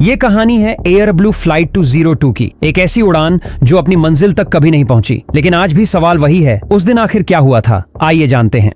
ये कहानी है एयर ब्लू फ्लाइट 202 की, एक ऐसी उड़ान जो अपनी मंजिल तक कभी नहीं पहुंची। लेकिन आज भी सवाल वही है, उस दिन आखिर क्या हुआ था? आइए जानते हैं।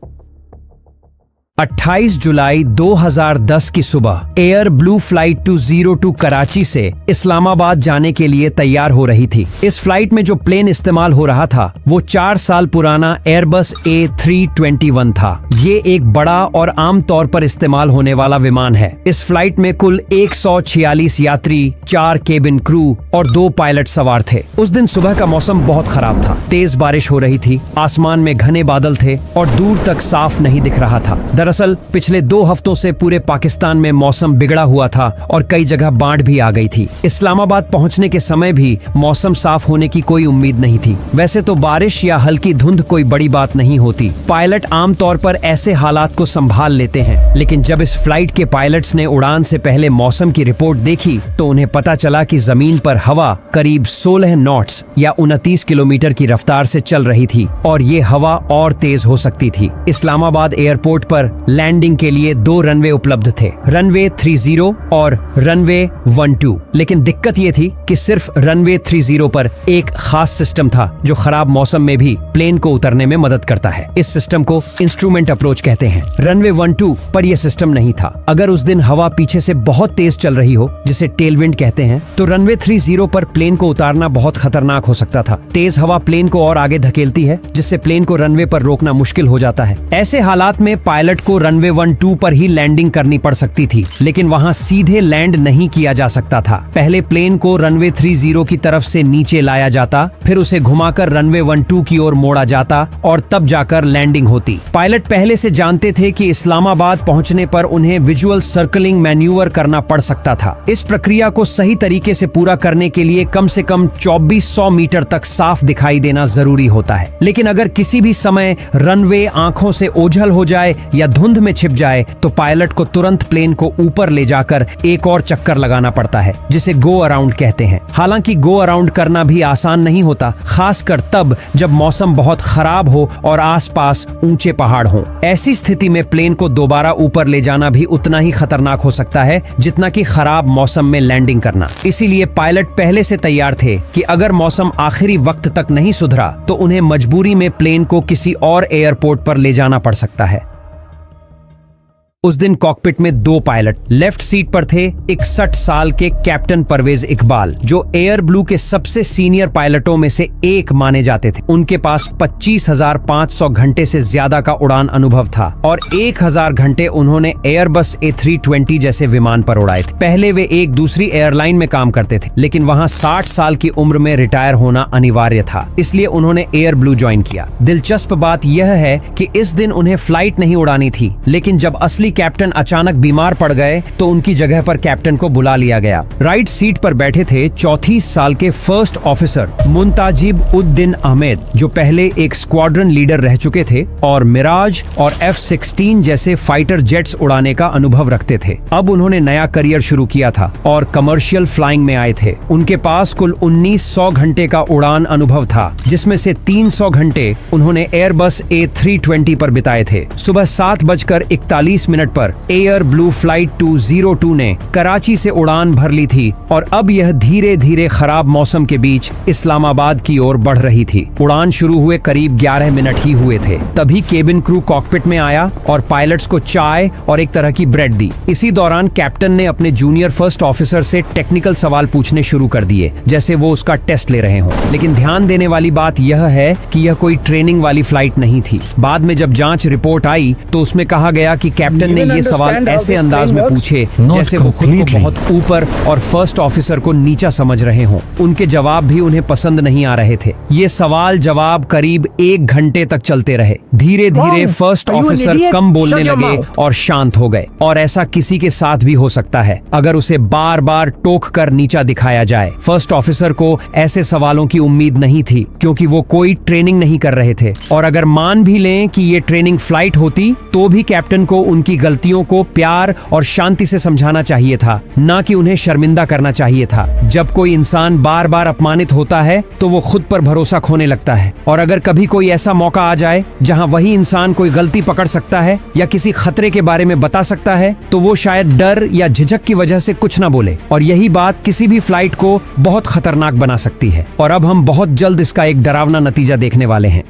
28 जुलाई 2010 की सुबह एयर ब्लू फ्लाइट 202 कराची से इस्लामाबाद जाने के लिए तैयार हो रही थी। इस फ्लाइट में जो प्लेन इस्तेमाल हो रहा था वो 4 साल पुराना एयरबस A321 था। ये एक बड़ा और आम तौर पर इस्तेमाल होने वाला विमान है। इस फ्लाइट में कुल 146 यात्री, 4 केबिन क्रू और 2 पायलट सवार थे। उस दिन सुबह का मौसम बहुत खराब था। तेज बारिश हो रही थी, आसमान में घने बादल थे और दूर तक साफ नहीं दिख रहा था। दरअसल पिछले 2 हफ्तों से पूरे पाकिस्तान में मौसम बिगड़ा हुआ था और कई जगह बाढ़ भी आ गई थी। इस्लामाबाद पहुंचने के समय भी मौसम साफ होने की कोई उम्मीद नहीं थी। वैसे तो बारिश या हल्की धुंध कोई बड़ी बात नहीं होती। पायलट आमतौर पर ऐसे हालात को संभाल लेते हैं। लेकिन जब इस फ्लाइट के पायलट्स ने उड़ान से पहले मौसम की रिपोर्ट देखी तो उन्हें पता चला कि जमीन पर हवा करीब 16 नॉट्स या 29 किलोमीटर की रफ्तार से चल रही थी और ये हवा और तेज हो सकती थी। इस्लामाबाद एयरपोर्ट पर लैंडिंग के लिए 2 रनवे उपलब्ध थे, रनवे 30 और रनवे 12। लेकिन दिक्कत ये थी कि सिर्फ रनवे 30 पर एक खास सिस्टम था जो खराब मौसम में भी प्लेन को उतरने में मदद करता है। इस सिस्टम को इंस्ट्रूमेंट अप्रोच कहते हैं। रनवे 12 पर यह सिस्टम नहीं था। अगर उस दिन हवा पीछे से बहुत तेज चल रही हो, जिसे टेलविंड कहते हैं, तो रनवे 30 पर प्लेन को उतारना बहुत खतरनाक हो सकता था। तेज हवा प्लेन को और आगे धकेलती है, जिससे प्लेन को रनवे पर रोकना मुश्किल हो जाता है। ऐसे हालात में पायलट को रनवे 12 पर ही लैंडिंग करनी पड़ सकती थी, लेकिन वहां सीधे लैंड नहीं किया जा सकता था। पहले प्लेन को रनवे 30 की तरफ से नीचे लाया जाता, फिर उसे घुमाकर रनवे 12 की ओर मोड़ा जाता और तब जाकर लैंडिंग होती। पायलट पहले से जानते थे कि इस्लामाबाद पहुंचने पर उन्हें विजुअल सर्कलिंग मैन्यूवर करना पड़ सकता था। इस प्रक्रिया को सही तरीके से पूरा करने के लिए कम से कम 2400 मीटर तक साफ दिखाई देना जरूरी होता है। लेकिन अगर किसी भी समय रनवे आंखों से ओझल हो जाए या धुंध में छिप जाए तो पायलट को तुरंत प्लेन को ऊपर ले जाकर एक और चक्कर लगाना पड़ता है, जिसे गो अराउंड कहते हैं। हालांकि गो अराउंड करना भी आसान नहीं होता, खासकर तब जब मौसम बहुत खराब हो और आसपास ऊंचे पहाड़ हों। ऐसी स्थिति में प्लेन को दोबारा ऊपर ले जाना भी उतना ही खतरनाक हो सकता है जितना कि खराब मौसम में लैंडिंग करना। इसीलिए पायलट पहले से तैयार थे कि अगर मौसम आखिरी वक्त तक नहीं सुधरा तो उन्हें मजबूरी में प्लेन को किसी और एयरपोर्ट पर ले जाना पड़ सकता है। उस दिन कॉकपिट में 2 पायलट। लेफ्ट सीट पर थे 61 साल के कैप्टन परवेज इकबाल, जो एयर ब्लू के सबसे सीनियर पायलटों में से एक माने जाते थे। उनके पास 25,500 घंटे से ज्यादा का उड़ान अनुभव था और 1000 घंटे उन्होंने एयरबस A320 जैसे विमान पर उड़ाए थे। पहले वे एक दूसरी एयरलाइन में काम करते थे, लेकिन वहां 60 साल की उम्र में रिटायर होना अनिवार्य था, इसलिए उन्होंने एयर ब्लू ज्वाइन किया। दिलचस्प बात यह है कि इस दिन उन्हें फ्लाइट नहीं उड़ानी थी, लेकिन जब असली कैप्टन अचानक बीमार पड़ गए तो उनकी जगह पर कैप्टन को बुला लिया गया। राइट सीट पर बैठे थे 34 साल के फर्स्ट ऑफिसर मुंताजिब उद्दीन अहमद, जो पहले एक स्क्वाड्रन लीडर रह चुके थे और मिराज और F-16 जैसे फाइटर जेट्स उड़ाने का अनुभव रखते थे। अब उन्होंने नया करियर शुरू किया था और कमर्शियल फ्लाइंग में आए थे। उनके पास कुल 1900 घंटे का उड़ान अनुभव था, जिसमें से 300 घंटे उन्होंने एयरबस A320 पर बिताए थे। सुबह 7:41 पर एयर ब्लू फ्लाइट 202 ने कराची से उड़ान भर ली थी और अब यह धीरे धीरे खराब मौसम के बीच इस्लामाबाद की ओर बढ़ रही थी। उड़ान शुरू हुए करीब 11 मिनट ही हुए थे, तभी केबिन क्रू कॉकपिट में आया और पायलट्स को चाय और एक तरह की ब्रेड दी। इसी दौरान कैप्टन ने अपने जूनियर फर्स्ट ऑफिसर से टेक्निकल सवाल पूछने शुरू कर दिए, जैसे वो उसका टेस्ट ले रहे हों। लेकिन ध्यान देने वाली बात यह है कि यह कोई ट्रेनिंग वाली फ्लाइट नहीं थी। बाद में जब जांच रिपोर्ट आई तो उसमें कहा गया कि कैप्टन ने ये सवाल ऐसे अंदाज में पूछे जैसे वो खुद को बहुत ऊपर और फर्स्ट ऑफिसर को नीचा समझ रहे हों। उनके जवाब भी उन्हें पसंद नहीं आ रहे थे। ये सवाल जवाब करीब 1 घंटे तक चलते रहे। धीरे धीरे फर्स्ट ऑफिसर कम बोलने लगे और शांत हो गए। और ऐसा किसी के साथ भी हो सकता है अगर उसे बार बार टोक कर नीचा दिखाया जाए। फर्स्ट ऑफिसर को ऐसे सवालों की उम्मीद नहीं थी, क्योंकि वो कोई ट्रेनिंग नहीं कर रहे थे। और अगर मान भी लें कि ये ट्रेनिंग फ्लाइट होती तो भी कैप्टन को उनकी गलतियों को प्यार और शांति से समझाना चाहिए था, ना कि उन्हें शर्मिंदा करना चाहिए था। जब कोई इंसान बार बार अपमानित होता है तो वो खुद पर भरोसा खोने लगता है, और अगर कभी कोई ऐसा मौका आ जाए जहां वही इंसान कोई गलती पकड़ सकता है या किसी खतरे के बारे में बता सकता है, तो वो शायद डर या झिझक की वजह से कुछ ना बोले, और यही बात किसी भी फ्लाइट को बहुत खतरनाक बना सकती है। और अब हम बहुत जल्द इसका एक डरावना नतीजा देखने वाले हैं।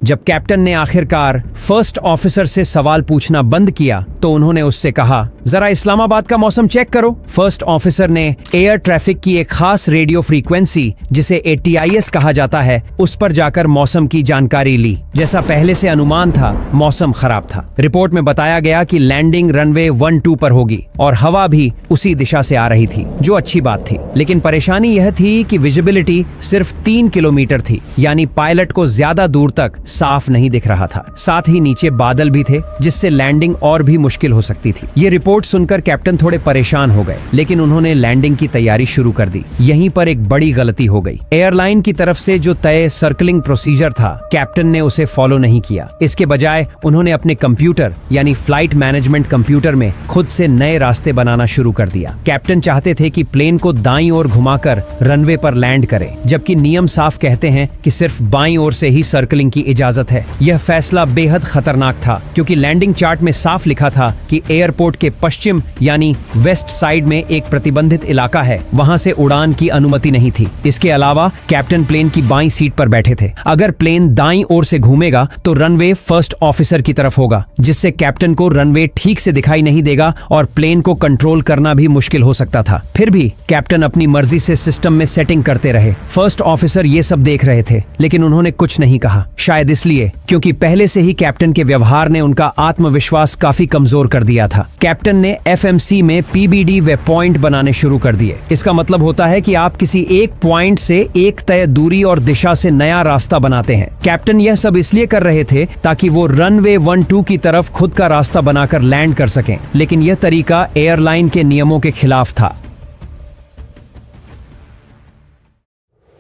जब कैप्टन ने आखिरकार फर्स्ट ऑफिसर से सवाल पूछना बंद किया तो उन्होंने उससे कहा, जरा इस्लामाबाद का मौसम चेक करो। फर्स्ट ऑफिसर ने एयर ट्रैफिक की एक खास रेडियो फ्रीक्वेंसी, जिसे ATIS कहा जाता है, उस पर जाकर मौसम की जानकारी ली। जैसा पहले से अनुमान था, मौसम खराब था। रिपोर्ट में बताया गया कि लैंडिंग रनवे 12 पर होगी और हवा भी उसी दिशा से आ रही थी, जो अच्छी बात थी। लेकिन परेशानी यह थी कि विजिबिलिटी सिर्फ 3 किलोमीटर थी, यानी पायलट को ज्यादा दूर तक साफ नहीं दिख रहा था। साथ ही नीचे बादल भी थे, जिससे लैंडिंग और भी मुश्किल हो सकती थी। ये रिपोर्ट सुनकर कैप्टन थोड़े परेशान हो गए, लेकिन उन्होंने लैंडिंग की तैयारी शुरू कर दी। यहीं पर एक बड़ी गलती हो गई। एयरलाइन की तरफ से जो तय सर्कलिंग प्रोसीजर था, कैप्टन ने उसे फॉलो नहीं किया। इसके बजाय उन्होंने अपने कंप्यूटर यानी फ्लाइट मैनेजमेंट कंप्यूटर में खुद से नए रास्ते बनाना शुरू कर दिया। कैप्टन चाहते थे कि प्लेन को दाईं ओर घुमाकर रनवे पर लैंड करे, जबकि नियम साफ कहते हैं कि सिर्फ बाईं ओर से ही सर्कलिंग की इजाजत है। यह फैसला बेहद खतरनाक था, क्योंकि लैंडिंग चार्ट में साफ लिखा था कि एयरपोर्ट के पश्चिम यानी वेस्ट साइड में एक प्रतिबंधित इलाका है, वहां से उड़ान की अनुमति नहीं थी। इसके अलावा कैप्टन प्लेन की बाईं सीट पर बैठे थे। अगर प्लेन दाईं ओर से घूमेगा तो रनवे फर्स्ट ऑफिसर की तरफ होगा, जिससे कैप्टन को रनवे ठीक से दिखाई नहीं देगा और प्लेन को कंट्रोल करना भी मुश्किल हो सकता था। फिर भी कैप्टन अपनी मर्जी से सिस्टम में सेटिंग करते रहे। फर्स्ट ऑफिसर ये सब देख रहे थे, लेकिन उन्होंने कुछ नहीं कहा। शायद इसलिए क्योंकि पहले से ही कैप्टन के व्यवहार ने उनका आत्मविश्वास काफी कमजोर कर दिया था। कैप्टन ने FMC में PBD वे पॉइंट बनाने शुरू कर दिए। इसका मतलब होता है कि आप किसी एक पॉइंट से एक तय दूरी और दिशा से नया रास्ता बनाते हैं। कैप्टन यह सब इसलिए कर रहे थे ताकि वो रनवे 12 की तरफ खुद का रास्ता बनाकर लैंड कर सकें, लेकिन यह तरीका एयरलाइन के नियमों के खिलाफ था।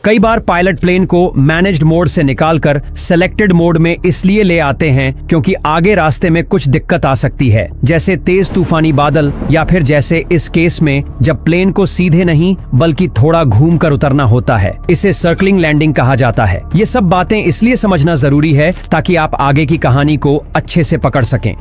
कई बार पायलट प्लेन को मैनेज्ड मोड से निकालकर सेलेक्टेड मोड में इसलिए ले आते हैं क्योंकि आगे रास्ते में कुछ दिक्कत आ सकती है, जैसे तेज तूफानी बादल, या फिर जैसे इस केस में जब प्लेन को सीधे नहीं बल्कि थोड़ा घूमकर उतरना होता है। इसे सर्कलिंग लैंडिंग कहा जाता है। ये सब बातें इसलिए समझना जरूरी है ताकि आप आगे की कहानी को अच्छे से पकड़ सकें।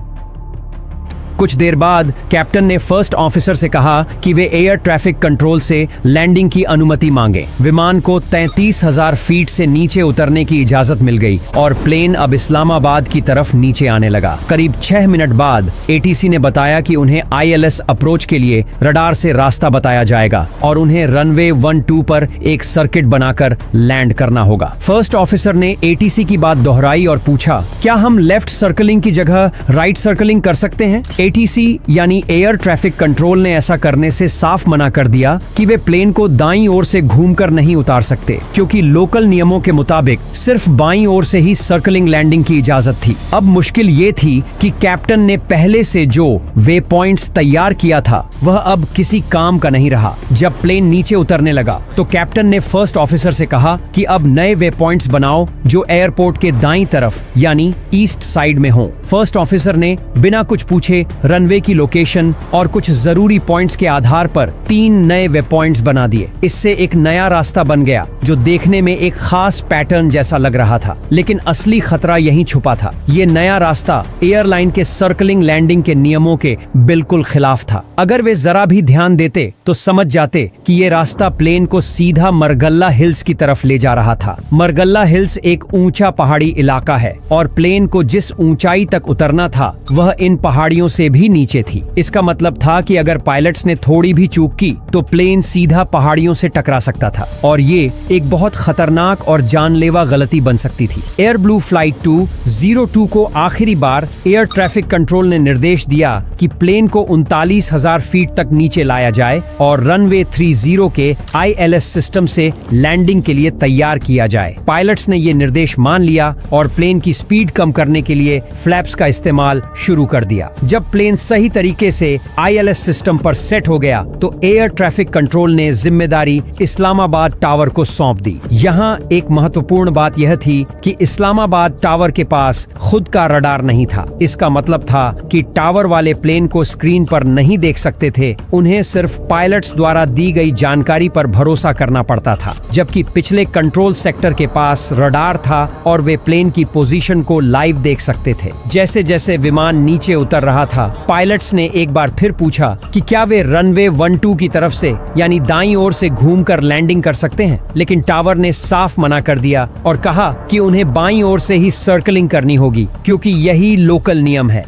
कुछ देर बाद कैप्टन ने फर्स्ट ऑफिसर से कहा कि वे एयर ट्रैफिक कंट्रोल से लैंडिंग की अनुमति मांगे। विमान को 33,000 फीट से नीचे उतरने की इजाजत मिल गई और प्लेन अब इस्लामाबाद की तरफ नीचे आने लगा। करीब 6 मिनट बाद ATC ने बताया कि उन्हें ILS अप्रोच के लिए रडार से रास्ता बताया जाएगा और उन्हें रनवे 12 पर एक सर्किट बनाकर लैंड करना होगा। फर्स्ट ऑफिसर ने ATC की बात दोहराई और पूछा, क्या हम लेफ्ट सर्कलिंग की जगह राइट सर्कलिंग कर सकते हैं? ATC यानी एयर ट्रैफिक कंट्रोल ने ऐसा करने से साफ मना कर दिया कि वे प्लेन को दाईं ओर से घूमकर नहीं उतार सकते, क्योंकि लोकल नियमों के मुताबिक सिर्फ बाईं ओर से ही सर्कलिंग लैंडिंग की इजाजत थी। अब मुश्किल ये थी कि कैप्टन ने पहले से जो वे पॉइंट्स तैयार किया था वह अब किसी काम का नहीं रहा। जब प्लेन नीचे उतरने लगा तो कैप्टन ने फर्स्ट ऑफिसर से कहा कि अब नए वे पॉइंट्स बनाओ जो एयरपोर्ट के दाईं तरफ यानी ईस्ट साइड में हो। फर्स्ट ऑफिसर ने बिना कुछ पूछे रनवे की लोकेशन और कुछ जरूरी पॉइंट्स के आधार पर 3 नए वे पॉइंट्स बना दिए। इससे एक नया रास्ता बन गया जो देखने में एक खास पैटर्न जैसा लग रहा था, लेकिन असली खतरा यहीं छुपा था। ये नया रास्ता एयरलाइन के सर्कलिंग लैंडिंग के नियमों के बिल्कुल खिलाफ था। अगर वे जरा भी ध्यान देते तो समझ जाते कि ये रास्ता प्लेन को सीधा मरगल्ला हिल्स की तरफ ले जा रहा था। मरगल्ला हिल्स एक ऊंचा पहाड़ी इलाका है और प्लेन को जिस ऊंचाई तक उतरना था वह इन पहाड़ियों से भी नीचे थी। इसका मतलब था कि अगर पायलट्स ने थोड़ी भी चूक की तो प्लेन सीधा पहाड़ियों से टकरा सकता था और ये एक बहुत खतरनाक और जानलेवा गलती बन सकती थी। एयर ब्लू फ्लाइट 202 को आखिरी बार एयर ट्रैफिक कंट्रोल ने निर्देश दिया कि प्लेन को 39,000 फीट तक नीचे लाया जाए और रनवे 30 के ILS सिस्टम से लैंडिंग के लिए तैयार किया जाए। पायलट्स ने ये निर्देश मान लिया और प्लेन की स्पीड कम करने के लिए फ्लैप्स का इस्तेमाल शुरू कर दिया। जब प्लेन सही तरीके से ILS सिस्टम पर सेट हो गया तो एयर ट्रैफिक कंट्रोल ने जिम्मेदारी इस्लामाबाद टावर को सौंप दी। यहाँ एक महत्वपूर्ण बात यह थी कि इस्लामाबाद टावर के पास खुद का रडार नहीं था। इसका मतलब था कि टावर वाले प्लेन को स्क्रीन पर नहीं देख सकते थे, उन्हें सिर्फ पायलट्स द्वारा दी गई जानकारी पर भरोसा करना पड़ता था। जबकि पिछले कंट्रोल सेक्टर के पास रडार था और वे प्लेन की पोजीशन को लाइव देख सकते थे। जैसे जैसे विमान नीचे उतर रहा था, पायलट्स ने एक बार फिर पूछा कि क्या वे रनवे 12 की तरफ से यानी दाईं ओर से घूमकर लैंडिंग कर सकते हैं, लेकिन टावर ने साफ मना कर दिया और कहा कि उन्हें बाईं ओर से ही सर्कलिंग करनी होगी क्योंकि यही लोकल नियम है।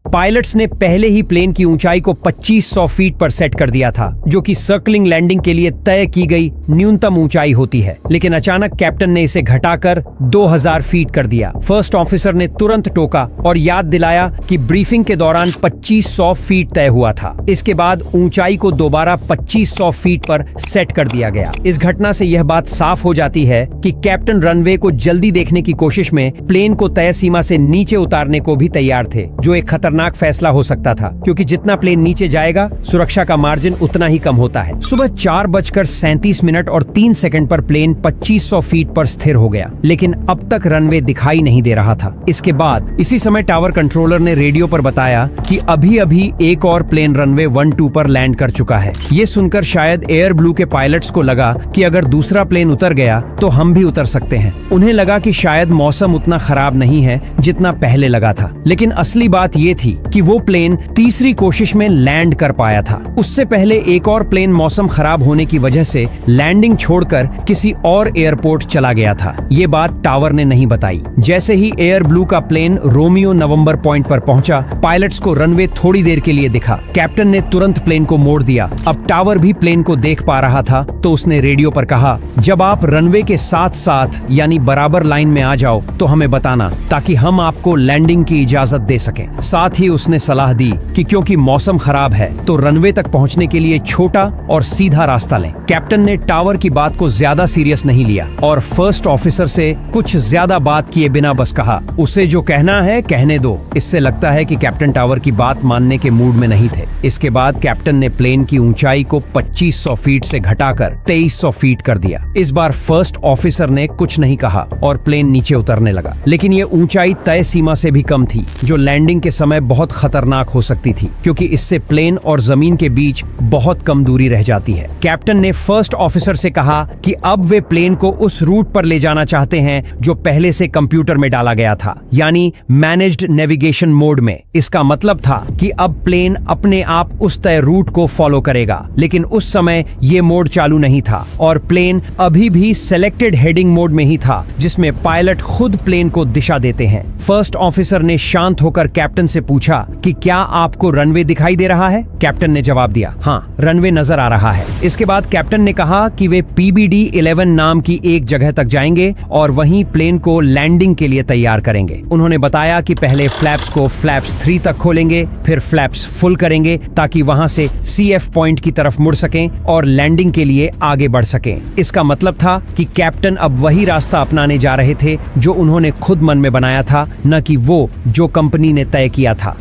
पायलट्स ने पहले ही प्लेन की ऊंचाई को 2500 फीट पर सेट कर दिया था, जो कि सर्कलिंग लैंडिंग के लिए तय की गई न्यूनतम ऊंचाई होती है। लेकिन अचानक कैप्टन ने इसे घटाकर 2000 फीट कर दिया। फर्स्ट ऑफिसर ने तुरंत टोका और याद दिलाया कि ब्रीफिंग के दौरान 2500 फीट तय हुआ था। इसके बाद ऊंचाई को दोबारा 2500 फीट पर सेट कर दिया गया। इस घटना से यह बात साफ हो जाती है कि कैप्टन रनवे को जल्दी देखने की कोशिश में प्लेन को तय सीमा से नीचे उतारने को भी तैयार थे, जो एक खतरनाक फैसला हो सकता था क्योंकि जितना प्लेन नीचे जाएगा सुरक्षा का मार्जिन उतना ही कम होता है। सुबह 4:37 और 3 सेकंड पर प्लेन 2500 फीट पर स्थिर हो गया, लेकिन अब तक रनवे दिखाई नहीं दे रहा था। इसके बाद इसी समय टावर कंट्रोलर ने रेडियो पर बताया कि अभी अभी एक और प्लेन रनवे 12 पर लैंड कर चुका है। ये सुनकर शायद एयर ब्लू के पायलट्स को लगा कि अगर दूसरा प्लेन उतर गया तो हम भी उतर सकते हैं। उन्हें लगा कि शायद मौसम उतना खराब नहीं है जितना पहले लगा था, लेकिन असली बात ये थी कि वो प्लेन तीसरी कोशिश में लैंड कर पाया था। उससे पहले एक और प्लेन मौसम खराब होने की वजह से लैंडिंग छोड़कर किसी और एयरपोर्ट चला गया था। ये बात टावर ने नहीं बताई। जैसे ही एयर ब्लू का प्लेन रोमियो नवंबर पॉइंट पर पहुंचा, पायलट्स को रनवे थोड़ी देर के लिए दिखा। कैप्टन ने तुरंत प्लेन को मोड़ दिया। अब टावर भी प्लेन को देख पा रहा था तो उसने रेडियो पर कहा, जब आप रनवे के साथ साथ यानी बराबर लाइन में आ जाओ तो हमें बताना ताकि हम आपको लैंडिंग की इजाजत दे सकें। साथ ही उसने सलाह दी कि क्योंकि मौसम खराब है तो रनवे तक पहुंचने के लिए छोटा और सीधा रास्ता लें। कैप्टन ने टावर की बात को ज्यादा सीरियस नहीं लिया और फर्स्ट ऑफिसर से कुछ ज्यादा बात किए बिना बस कहा, उसे जो कहना है कहने दो। इससे लगता है कि कैप्टन टावर की बात मानने के मूड में नहीं थे। इसके बाद कैप्टन ने प्लेन की ऊंचाई को 2500 फीट से घटाकर 2300 फीट कर दिया। इस बार फर्स्ट ऑफिसर ने कुछ नहीं कहा और प्लेन नीचे उतरने लगा, लेकिन ये ऊंचाई तय सीमा से भी कम थी, जो लैंडिंग के समय बहुत खतरनाक हो सकती थी क्योंकि इससे प्लेन और जमीन के बीच बहुत कम दूरी रह जाती है। कैप्टन ने फर्स्ट ऑफिसर से कहा कि अब वे प्लेन को उस रूट पर ले जाना चाहते हैं जो पहले से कंप्यूटर में डाला गया था, यानी मैनेज्ड नेविगेशन मोड में। इसका मतलब था कि अब प्लेन अपने आप उस तय रूट को फॉलो करेगा, लेकिन उस समय ये मोड चालू नहीं था और प्लेन अभी भी सेलेक्टेड हेडिंग मोड में ही था, जिसमें पायलट खुद प्लेन को दिशा देते हैं। फर्स्ट ऑफिसर ने शांत होकर कैप्टन से पूछा कि क्या आपको रनवे दिखाई दे रहा है? कैप्टन ने जवाब दिया, हाँ, रनवे नजर आ रहा है। इसके बाद कैप्टन ने कहा कि वे PBD-11 नाम की एक जगह तक जाएंगे और वहीं प्लेन को लैंडिंग के लिए तैयार करेंगे। उन्होंने बताया कि पहले फ्लैप्स को फ्लैप्स 3 तक खोलेंगे, फिर फ्लैप्स फुल करेंगे ताकि वहां से CF पॉइंट की तरफ मुड़ सकें और लैंडिंग के लिए आगे बढ़ सकें। इसका मतलब था कि कैप्टन अब वही रास्ता अपनाने जा रहे थे जो उन्होंने खुद मन में बनाया था, न कि वो जो कंपनी ने तय किया था।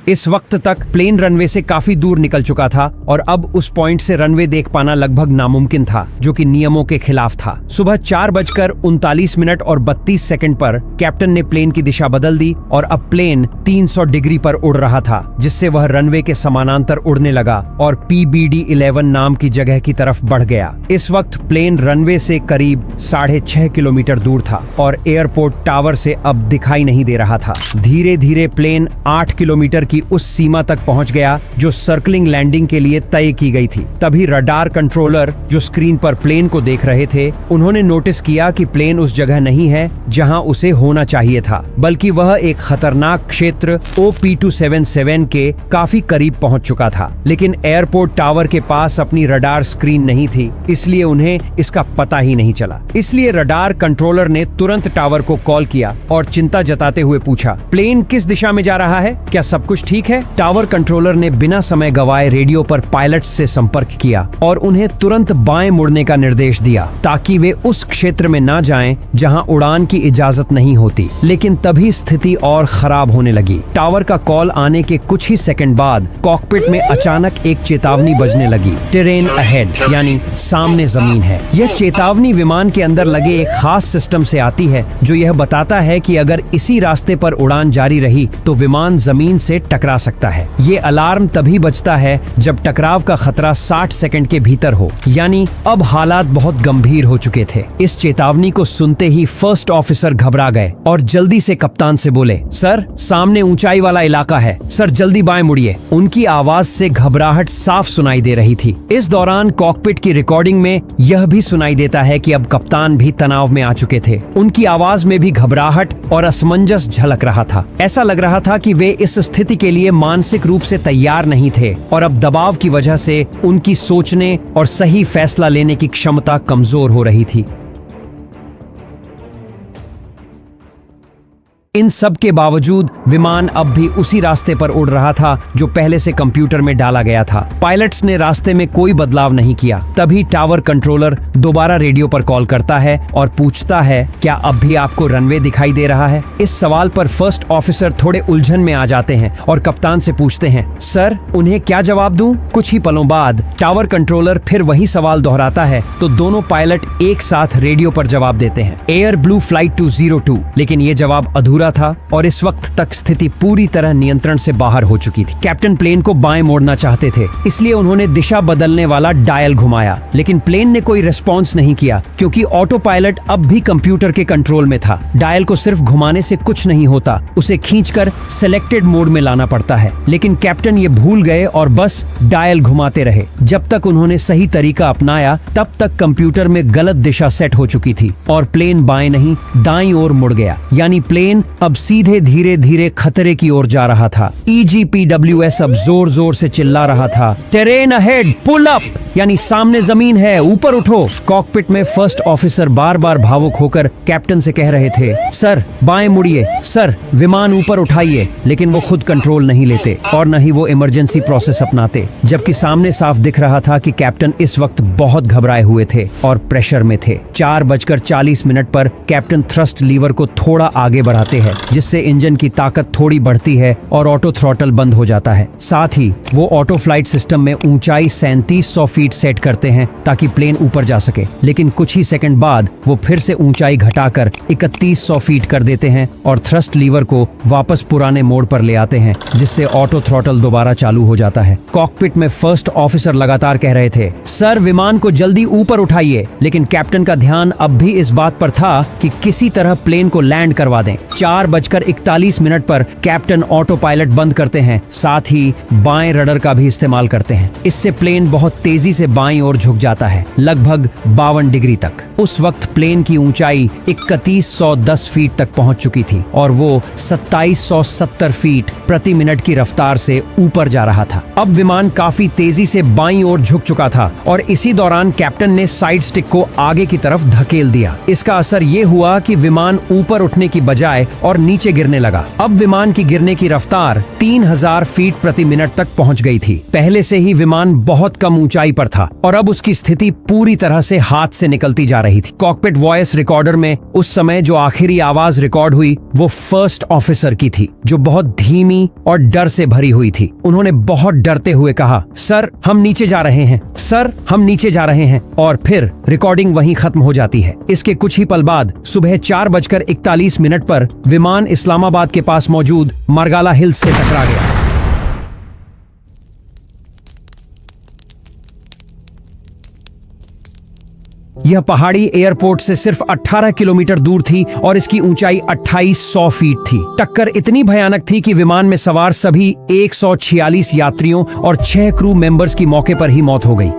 इस वक्त तक प्लेन रनवे से काफी दूर निकल चुका था और अब उस पॉइंट से रनवे देख पाना लगभग नामुमकिन था, जो कि नियमों के खिलाफ था। सुबह 4:39 और 32 सेकंड पर कैप्टन ने प्लेन की दिशा बदल दी और अब प्लेन 300 डिग्री पर उड़ रहा था, जिससे वह रनवे के समानांतर उड़ने लगा और PBD-11 नाम की जगह की तरफ बढ़ गया। इस वक्त प्लेन रनवे से करीब 6.5 किलोमीटर दूर था और एयरपोर्ट टावर से अब दिखाई नहीं दे रहा था। धीरे धीरे प्लेन 8 किलोमीटर की उस सीमा तक पहुंच गया जो सर्कलिंग लैंडिंग के लिए तय की गई थी। तभी रडार कंट्रोलर जो स्क्रीन पर प्लेन को देख रहे थे, उन्होंने नोटिस किया कि प्लेन उस जगह नहीं है जहां उसे होना चाहिए था, बल्कि वह एक खतरनाक क्षेत्र OP-277 के काफी करीब पहुंच चुका था। लेकिन एयरपोर्ट टावर के पास अपनी रडार स्क्रीन नहीं थी, इसलिए उन्हें इसका पता ही नहीं चला। इसलिए रडार कंट्रोलर ने तुरंत टावर को कॉल किया और चिंता जताते हुए पूछा, प्लेन किस दिशा में जा रहा है? क्या सब कुछ कुछ ठीक है? टावर कंट्रोलर ने बिना समय गवाए रेडियो पर पायलट्स से संपर्क किया और उन्हें तुरंत बाएं मुड़ने का निर्देश दिया ताकि वे उस क्षेत्र में ना जाएं जहां उड़ान की इजाजत नहीं होती। लेकिन तभी स्थिति और खराब होने लगी। टावर का कॉल आने के कुछ ही सेकंड बाद कॉकपिट में अचानक एक चेतावनी बजने लगी, टेरेन अहेड, यानी सामने जमीन है। यह चेतावनी विमान के अंदर लगे एक खास सिस्टम से आती है जो यह बताता है कि अगर इसी रास्ते पर उड़ान जारी रही तो विमान जमीन से टकरा सकता है। ये अलार्म तभी बजता है जब टकराव का खतरा 60 सेकंड के भीतर हो, यानी अब हालात बहुत गंभीर हो चुके थे। इस चेतावनी को सुनते ही फर्स्ट ऑफिसर घबरा गए और जल्दी से कप्तान से बोले, सर सामने ऊंचाई वाला इलाका है, सर जल्दी बाएं मुड़िए। उनकी आवाज से घबराहट साफ सुनाई दे रही थी। इस दौरान कॉकपिट की रिकॉर्डिंग में यह भी सुनाई देता है कि अब कप्तान भी तनाव में आ चुके थे। उनकी आवाज में भी घबराहट और असमंजस झलक रहा था। ऐसा लग रहा था कि वे इस स्थिति के लिए मानसिक रूप से तैयार नहीं थे और अब दबाव की वजह से उनकी सोचने और सही फैसला लेने की क्षमता कमजोर हो रही थी। इन सब के बावजूद विमान अब भी उसी रास्ते पर उड़ रहा था जो पहले से कंप्यूटर में डाला गया था। पायलट्स ने रास्ते में कोई बदलाव नहीं किया। तभी टावर कंट्रोलर दोबारा रेडियो पर कॉल करता है और पूछता है, क्या अब भी आपको रनवे दिखाई दे रहा है? इस सवाल पर फर्स्ट ऑफिसर थोड़े उलझन में आ जाते हैं और कप्तान से पूछते हैं, सर उन्हें क्या जवाब दूं? कुछ ही पलों बाद टावर कंट्रोलर फिर वही सवाल दोहराता है तो दोनों पायलट एक साथ रेडियो पर जवाब देते हैं, एयर ब्लू फ्लाइट 202। लेकिन ये जवाब अधूरा था और इस वक्त तक स्थिति पूरी तरह नियंत्रण से बाहर हो चुकी थी। कैप्टन प्लेन को बाएं मोड़ना चाहते थे, इसलिए उन्होंने दिशा बदलने वाला डायल घुमाया, लेकिन प्लेन ने कोई रिस्पॉन्स नहीं किया क्योंकि ऑटो पायलट अब भी कंप्यूटर के कंट्रोल में था। डायल को सिर्फ घुमाने से कुछ नहीं होता, उसे खींचकर सिलेक्टेड मोड में लाना पड़ता है। लेकिन कैप्टन ये भूल गए और बस डायल घुमाते रहे। जब तक उन्होंने सही तरीका अपनाया तब तक कंप्यूटर में गलत दिशा सेट हो चुकी थी और प्लेन बाएं नहीं दाईं ओर मुड़ गया, यानी प्लेन अब सीधे धीरे धीरे खतरे की ओर जा रहा था। EGPWS अब जोर जोर से चिल्ला रहा था, टेरेन अहेड, पुल अप, यानी सामने जमीन है, ऊपर उठो। कॉकपिट में फर्स्ट ऑफिसर बार बार भावुक होकर कैप्टन से कह रहे थे, सर बाएं मुड़िए, सर विमान ऊपर उठाइए। लेकिन वो खुद कंट्रोल नहीं लेते और न ही वो इमरजेंसी प्रोसेस अपनाते, जबकि सामने साफ दिख रहा था कि कैप्टन इस वक्त बहुत घबराए हुए थे और प्रेशर में थे। 4:40 पर कैप्टन थ्रस्ट लीवर को थोड़ा आगे बढ़ाते हैं, जिससे इंजन की ताकत थोड़ी बढ़ती है और ऑटो थ्रॉटल बंद हो जाता है। साथ ही वो ऑटो फ्लाइट सिस्टम में ऊंचाई 3700 फीट सेट करते हैं ताकि प्लेन ऊपर जा सके। लेकिन कुछ ही सेकंड बाद वो फिर से ऊंचाई घटाकर 3100 फीट कर देते हैं और थ्रस्ट लीवर को वापस पुराने मोड पर ले आते हैं, जिससे ऑटो थ्रॉटल दोबारा चालू हो जाता है। कॉकपिट में फर्स्ट ऑफिसर लगातार कह रहे थे, सर विमान को जल्दी ऊपर उठाइए। लेकिन कैप्टन का ध्यान अब भी इस बात पर था कि किसी तरह प्लेन को लैंड करवा दें। 4:41 पर कैप्टन ऑटो पायलट बंद करते हैं, साथ ही बाएं रडर का भी इस्तेमाल करते हैं। इससे प्लेन बहुत तेजी से बाईं ओर झुक जाता है, लगभग 52 डिग्री तक। उस वक्त प्लेन की ऊंचाई 3110 फीट तक पहुंच चुकी थी और वो 2770 फीट प्रति मिनट की रफ्तार से ऊपर जा रहा था। अब विमान काफी तेजी से बाईं ओर झुक चुका था और इसी दौरान कैप्टन ने साइड स्टिक को आगे की तरफ धकेल दिया। इसका असर ये हुआ कि विमान ऊपर उठने की बजाय और नीचे गिरने लगा। अब विमान की गिरने की रफ्तार 3000 फीट प्रति मिनट तक पहुंच गई थी। पहले से ही विमान बहुत कम ऊंचाई पर था और अब उसकी स्थिति पूरी तरह से हाथ से निकलती जा रही थी। कॉकपिट वॉइस रिकॉर्डर में उस समय जो आखिरी आवाज रिकॉर्ड हुई वो फर्स्ट ऑफिसर की थी, जो बहुत धीमी और डर से भरी हुई थी। उन्होंने बहुत डरते हुए कहा, सर हम नीचे जा रहे हैं, सर हम नीचे जा रहे हैं। और फिर रिकॉर्डिंग वहीं खत्म हो जाती है। इसके कुछ ही पल बाद सुबह 4:41 पर विमान इस्लामाबाद के पास मौजूद मरगाला हिल्स से टकरा गया। यह पहाड़ी एयरपोर्ट से सिर्फ 18 किलोमीटर दूर थी और इसकी ऊंचाई 2800 फीट थी। टक्कर इतनी भयानक थी कि विमान में सवार सभी 146 यात्रियों और 6 क्रू मेंबर्स की मौके पर ही मौत हो गई।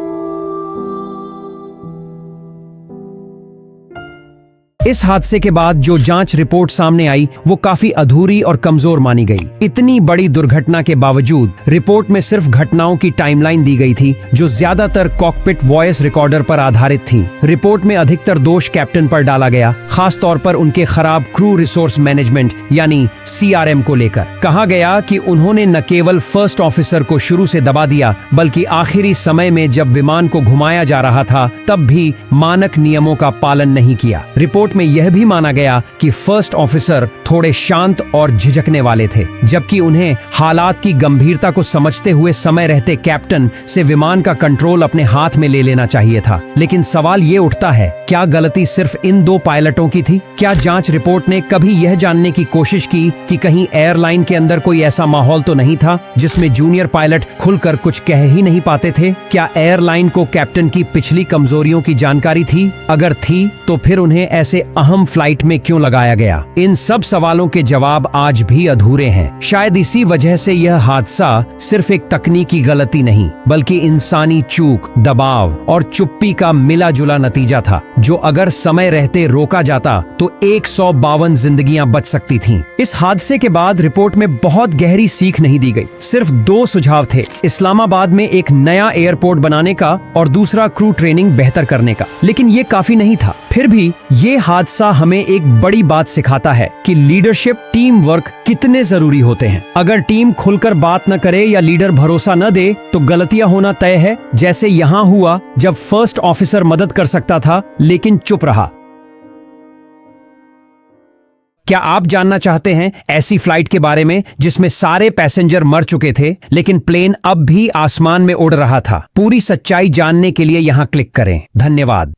इस हादसे के बाद जो जांच रिपोर्ट सामने आई वो काफी अधूरी और कमजोर मानी गई। इतनी बड़ी दुर्घटना के बावजूद रिपोर्ट में सिर्फ घटनाओं की टाइमलाइन दी गई थी जो ज्यादातर कॉकपिट वॉइस रिकॉर्डर पर आधारित थी। रिपोर्ट में अधिकतर दोष कैप्टन पर डाला गया, खास तौर पर उनके खराब क्रू रिसोर्स मैनेजमेंट यानी CRM को लेकर। कहा गया कि उन्होंने न केवल फर्स्ट ऑफिसर को शुरू से दबा दिया बल्कि आखिरी समय में जब विमान को घुमाया जा रहा था तब भी मानक नियमों का पालन नहीं किया। रिपोर्ट में यह भी माना गया कि फर्स्ट ऑफिसर थोड़े शांत और झिझकने वाले थे, जबकि उन्हें हालात की गंभीरता को समझते हुए समय रहते कैप्टन से विमान का कंट्रोल अपने हाथ में ले लेना चाहिए था। लेकिन सवाल ये उठता है, क्या गलती सिर्फ इन 2 पायलटों की थी? क्या जांच रिपोर्ट ने कभी यह जानने की कोशिश की कि कहीं एयरलाइन के अंदर कोई ऐसा माहौल तो नहीं था जिसमें जूनियर पायलट खुलकर कुछ कह ही नहीं पाते थे? क्या एयरलाइन को कैप्टन की पिछली कमजोरियों की जानकारी थी? अगर थी तो फिर उन्हें ऐसे अहम फ्लाइट में क्यों लगाया गया? इन सब सवालों के जवाब आज भी अधूरे हैं। शायद इसी वजह से यह हादसा सिर्फ एक तकनीकी गलती नहीं बल्कि इंसानी चूक, दबाव और चुप्पी का मिला जुला नतीजा था, जो अगर समय रहते रोका जाता तो 152 जिंदगियां बच सकती थीं। इस हादसे के बाद रिपोर्ट में बहुत गहरी सीख नहीं दी गई। सिर्फ 2 सुझाव थे, इस्लामाबाद में एक नया एयरपोर्ट बनाने का और दूसरा क्रू ट्रेनिंग बेहतर करने का। लेकिन ये काफी नहीं था। फिर भी ये हादसा हमें एक बड़ी बात सिखाता है कि लीडरशिप, टीम वर्क कितने जरूरी होते हैं। अगर टीम खुलकर बात न करे या लीडर भरोसा न दे तो गलतियां होना तय है, जैसे यहाँ हुआ जब फर्स्ट ऑफिसर मदद कर सकता था लेकिन चुप रहा। क्या आप जानना चाहते हैं ऐसी फ्लाइट के बारे में जिसमें सारे पैसेंजर मर चुके थे लेकिन प्लेन अब भी आसमान में उड़ रहा था? पूरी सच्चाई जानने के लिए यहां क्लिक करें। धन्यवाद।